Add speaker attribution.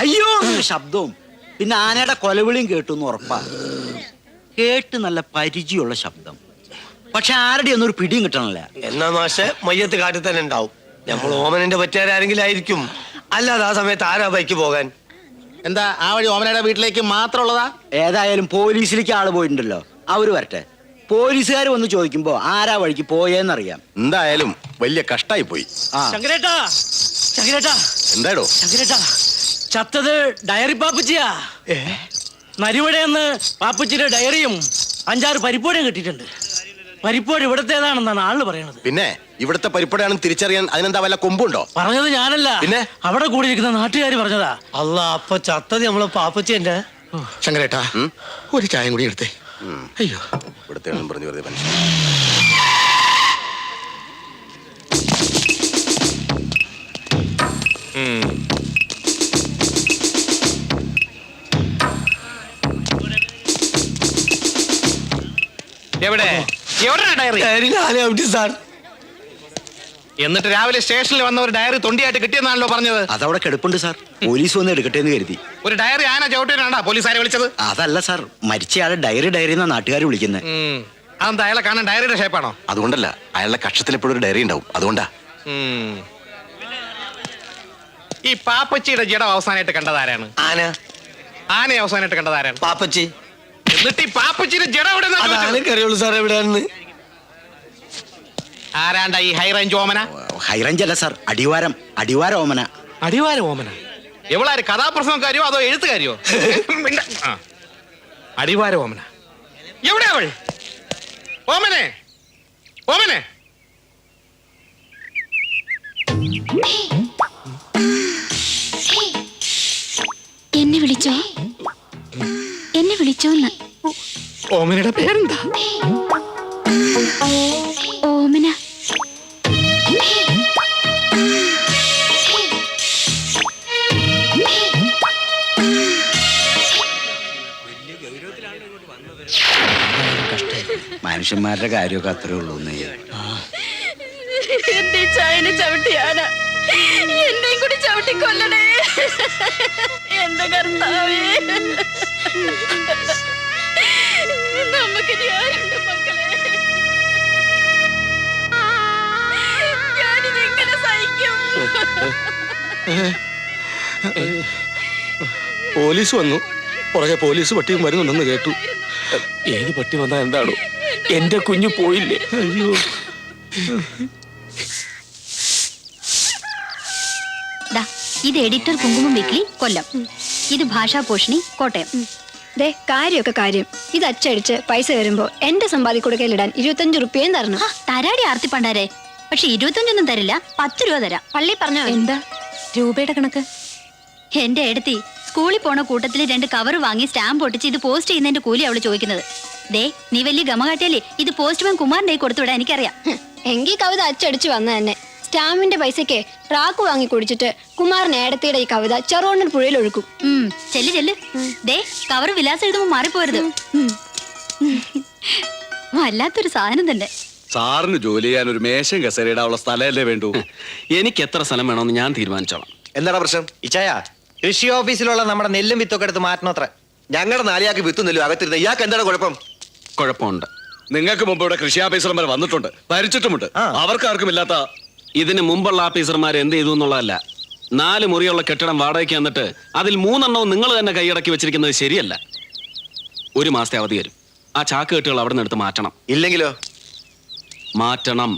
Speaker 1: അയ്യോ ശബ്ദവും പിന്നെ ആനയുടെ കൊലവിളിയും കേട്ടു എന്ന് ഉറപ്പാ. കേട്ട് നല്ല പരിചയമുള്ള ശബ്ദം, പക്ഷെ ആരുടെ ഒന്നും ഒരു പിടിയും കിട്ടണല്ല.
Speaker 2: എന്നാ മാഷെ മയ്യത്ത് കാട്ടിൽ തന്നെ ഉണ്ടാവും. നമ്മൾ ഓമനന്റെ പറ്റിയാരെങ്കിലും ആയിരിക്കും, അല്ലാതെ ആ സമയത്ത് ആരാ ബൈക്ക് പോകാൻ?
Speaker 3: എന്താ ആ വഴി ഓമനയുടെ വീട്ടിലേക്ക് മാത്രമുള്ളതാ?
Speaker 1: ഏതായാലും പോലീസിലേക്ക് ആള് പോയിട്ടുണ്ടല്ലോ, അവര് വരട്ടെ. പോലീസുകാർ വന്ന് ചോദിക്കുമ്പോ ആരാ വഴിക്ക് പോയെന്നറിയാം.
Speaker 3: എന്തായാലും വലിയ കഷ്ടായി പോയി. എന്താടോ
Speaker 4: ചത്തത് ഡയറി പാപ്പച്ചിയാ. നരിവടയെന്ന് പാപ്പച്ചിയുടെ ഡയറിയും 5-6 പരിപ്പോടയും കിട്ടിയിട്ടുണ്ട്. പരിപ്പോട് ഇവിടത്തേതാണെന്നാണ് ആള് പറയണത്.
Speaker 3: പിന്നെ ഇവിടുത്തെ പരിപ്പടയാണെന്ന് തിരിച്ചറിയാൻ അതിനെന്താ വല്ല കൊമ്പുണ്ടോ?
Speaker 4: പറഞ്ഞത് ഞാനല്ല, പിന്നെ അവിടെ കൂടിയിരിക്കുന്ന നാട്ടുകാർ പറഞ്ഞതാ.
Speaker 2: അല്ല, അപ്പൊ ചത്തത് നമ്മളെ പാപ്പച്ചിന്റെ.
Speaker 3: ശങ്കരേട്ടാ, ഒരു ചായം കൂടി എടുത്തേ. അയ്യോ, ഇവിടുത്തെ പറഞ്ഞു വെറുതെ മനുഷ്യൻ.
Speaker 5: എന്നിട്ട് രാവിലെ സ്റ്റേഷനിൽ വന്ന ഒരു ഡയറി തൊണ്ടിയായിട്ട് കിട്ടിയെന്നാണല്ലോ പറഞ്ഞത്.
Speaker 1: അതവിടെ കിടപ്പുണ്ട് സാർ, പോലീസ് വന്ന് എടുക്കട്ടെ എന്ന് കരുതി.
Speaker 5: ഒരു ഡയറി ആന ചവിട്ടിനാണോ പോലീസുകാരെ വിളിച്ചത്?
Speaker 1: അതല്ല സാർ, മരിച്ചയാളെ ഡയറി എന്നാ നാട്ടുകാർ വിളിക്കുന്നത്.
Speaker 5: അതെന്താ, അയാളെ കാണാൻ ഡയറിയുടെ ഷേപ്പാണോ?
Speaker 3: അതുകൊണ്ടല്ല, അയാളുടെ കക്ഷത്തിൽ എപ്പോഴും ഒരു ഡയറി ഉണ്ടാവും, അതുകൊണ്ടാ.
Speaker 5: ഈ പാപ്പച്ചിയുടെ ജഡം അവസാനമായിട്ട് കണ്ടതാരാണ്? ആനയെ അവസാനമായിട്ട് കണ്ടതാരാണ്?
Speaker 2: പാപ്പച്ചി.
Speaker 5: എന്നിട്ട് ഈ പാപ്പച്ചിയുടെ ജഡം എവിടെ
Speaker 2: അറിയുള്ളൂ സാർ, എവിടെയാണെന്ന്.
Speaker 5: ആരാണ്ട ഈ ഹൈ റേഞ്ച് ഓമന?
Speaker 1: ഹൈ റേഞ്ച് അല്ല സാർ, അടിവാര ഓമന.
Speaker 5: അടിവാര ഓമന എവളാര്, കഥാപ്രസംഗക്കാരിയോ അതോ എഴുത്തുകാരിയോ? അടിവാര ഓമന എവിടെ അവൾ? ഓമനെ, ഓമനെ.
Speaker 6: എന്നെ വിളിച്ചോന്ന്.
Speaker 5: ഓമനയുടെ പേരെന്താ?
Speaker 6: ഓമന.
Speaker 1: മനുഷ്യന്മാരുടെ കാര്യമൊക്കെ അത്രേ ഉള്ളൂ.
Speaker 6: എന്റെ ചായനെ ചവിട്ടിയാന എന്നെയും കൂടി ചവിട്ടിക്കൊല്ലണേ എന്റെ കർത്താവേ. നമുക്കിനി ആരുണ്ട് മക്കളെ? ഞാനിത് എങ്ങനെ സഹിക്കും?
Speaker 3: പോലീസ് വന്നു, പുറകെ പോലീസ് പട്ടിയും വരുന്നുണ്ടെന്ന് കേട്ടു. ഏത് പട്ടി വന്നാ എന്താണോ? എന്റെ കുഞ്ഞു പോയില്ലേ? അയ്യോ.
Speaker 6: ഇത് എഡിറ്റർ കുങ്കുമം വീക്ക്ലി കൊല്ലം, ഇത് ഭാഷാപോഷിണി കോട്ടയം.
Speaker 7: കാര്യമൊക്കെ കാര്യം. ഇത് അച്ചടിച്ച് പൈസ വരുമ്പോ എന്റെ സമ്പാദിക്കൊടുക്കലിടാൻ 25 റുപ്യയും തരണം.
Speaker 6: തരാടി ആർത്തി പണ്ടാരെ, പക്ഷെ 25 തരില്ല, 10 രൂപ തരാം.
Speaker 7: പള്ളി പറഞ്ഞോ?
Speaker 6: എന്താ രൂപയുടെ കണക്ക്? എന്റെ എടുത്തി സ്കൂളിൽ പോണ കൂട്ടത്തിൽ 2 കവർ വാങ്ങി സ്റ്റാമ്പ് ഒട്ടിച്ച് ഇത് പോസ്റ്റ് ചെയ്യുന്നതിന്റെ കൂലി അവള് ചോദിക്കുന്നത്. നീ വലിയ ഗമ കാട്ടിയാലേ ഇത് പോസ്റ്റ്മാൻ കുമാറിന്റെ കൊടുത്തുവിടാൻ എനിക്കറിയാം.
Speaker 7: എങ്കിൽ കവിത അച്ചടിച്ചു വന്ന തന്നെ. സ്റ്റാമ്പിന്റെ പൈസക്ക് ട്രാക്ക് വാങ്ങി കുടിച്ചിട്ട് കുമാരൻ ഏടത്തിയുടെ ഈ കവിത ചെറുവണ്ണൂർ പുഴയിൽ ഒഴുക്കും.
Speaker 6: ചെല്ല് കവർ വിലാസം എഴുതുമ്പോ മാറിപ്പോരുത്. വല്ലാത്തൊരു സാധനം തന്നെ.
Speaker 8: സാറിന് ജോലി ചെയ്യാൻ ഒരു മേശയും കസേരയിടാനുള്ള സ്ഥലമല്ലേ വേണ്ടു? എനിക്ക് എത്ര സ്ഥലം വേണമെന്ന് ഞാൻ തീരുമാനിച്ചോളാം.
Speaker 2: എന്താണ് പ്രശ്നം? ഇച്ചായ, കൃഷി ഓഫീസിലുള്ള നമ്മുടെ നെല്ലും വിത്തൊക്കെ എടുത്ത് മാറ്റണത്ര. ഞങ്ങളുടെ 4 ആൾക്ക് വിത്തും നെല്ലും അകത്തിരുന്ന ഇയാൾക്ക് എന്താണ് കുഴപ്പം?
Speaker 8: കുഴപ്പമുണ്ട്. നിങ്ങൾക്ക് മുമ്പ് ഇവിടെ കൃഷി ഓഫീസർമാർ വന്നിട്ടുണ്ട്, ഭരിച്ചിട്ടുമുണ്ട്. അവർക്കാർക്കും ഇല്ലാത്ത. ഇതിന് മുമ്പുള്ള ഓഫീസർമാർ എന്ത് ചെയ്തു എന്നുള്ളതല്ല, 4 മുറിയുള്ള കെട്ടിടം വാടകയ്ക്ക് വന്നിട്ട് അതിൽ 3 എണ്ണവും നിങ്ങൾ തന്നെ കൈയടക്കി വെച്ചിരിക്കുന്നത് ശരിയല്ല. 1 മാസത്തെ അവധി വരും. ആ ചാക്ക് കെട്ടുകൾ അവിടെ നിന്ന് എടുത്ത് മാറ്റണം.
Speaker 2: ഇല്ലെങ്കിലോ?
Speaker 8: മാറ്റണം.